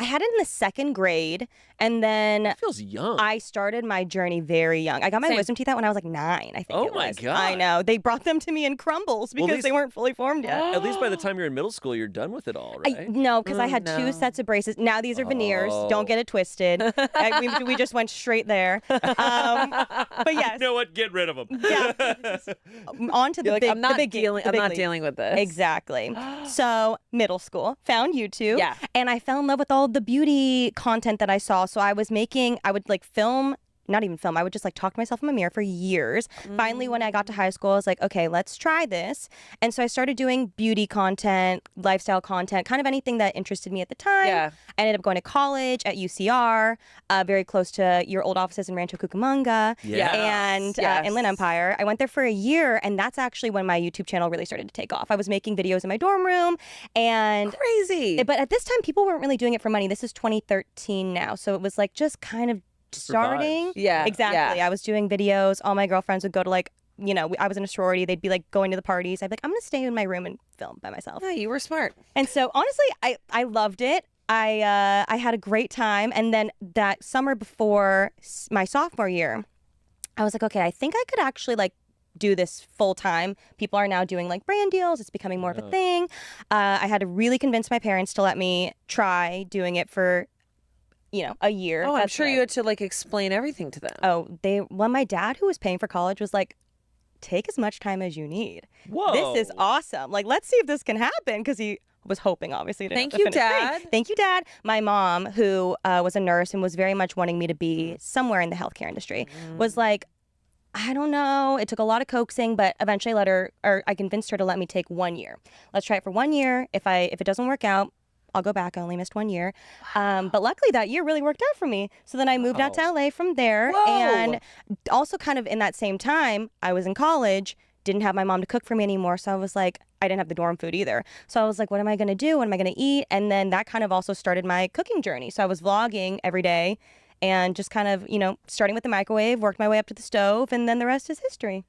I had it in the second grade, and then That feels young. I started my journey very young. I got my Same. wisdom teeth out when I was like 9, I think Oh it my was. God. I know. They brought them to me in crumbles because least- they weren't fully formed yet. At least by the time you're in middle school, you're done with it all, right? No, because I had no. 2 sets of braces. Now these are veneers. Oh. Don't get it twisted. We just went straight there. But yes. You know what? Get rid of them. Yeah. On to the You're like, big, I'm not the big dealing. the I'm big not league. dealing with this. Exactly. So middle school, found YouTube. Yeah. And I fell in love with all the beauty content that I saw. So I would like film. Not even film. I would just like talk to myself in the mirror for years. Finally, when I got to high school, I was like, okay, let's try this. And so I started doing beauty content, lifestyle content, kind of anything that interested me at the time. Yeah. I ended up going to college at UCR, very close to your old offices in Rancho Cucamonga Yes. and Yes. Inland Empire. I went there for a year, and that's actually when my YouTube channel really started to take off. I was making videos in my dorm room, and Crazy. but at this time, people weren't really doing it for money. This is 2013 now, so it was like just kind of starting. vibes. Yeah, exactly. yeah. I was doing videos. All my girlfriends would go to like, I was in a sorority. They'd be like going to the parties. I'd be like, I'm gonna stay in my room and film by myself. Yeah, you were smart. And so honestly, I loved it. I had a great time. And then that summer before my sophomore year, I was like, okay, I think I could actually like do this full time. People are now doing like brand deals. It's becoming more of a thing. I had to really convince my parents to let me try doing it for, a year. Oh, I'm That's sure it. you had to like explain everything to them. My dad, who was paying for college, was like, take as much time as you need. Whoa. This is awesome. Like, let's see if this can happen, because he was hoping, obviously. To Thank to you, finish grade. Dad. Thank you, Dad. My mom, who was a nurse and was very much wanting me to be somewhere in the healthcare industry, was like, I don't know. It took a lot of coaxing, but eventually I convinced her to let me take 1 year. Let's try it for 1 year. If it doesn't work out, I'll go back. I only missed 1 year. But luckily that year really worked out for me. So then I moved out to LA from there. Whoa. And also kind of in that same time, I was in college, didn't have my mom to cook for me anymore. So I was like, I didn't have the dorm food either. So I was like, what am I going to do? What am I going to eat? And then that kind of also started my cooking journey. So I was vlogging every day and just kind of, starting with the microwave, worked my way up to the stove, and then the rest is history.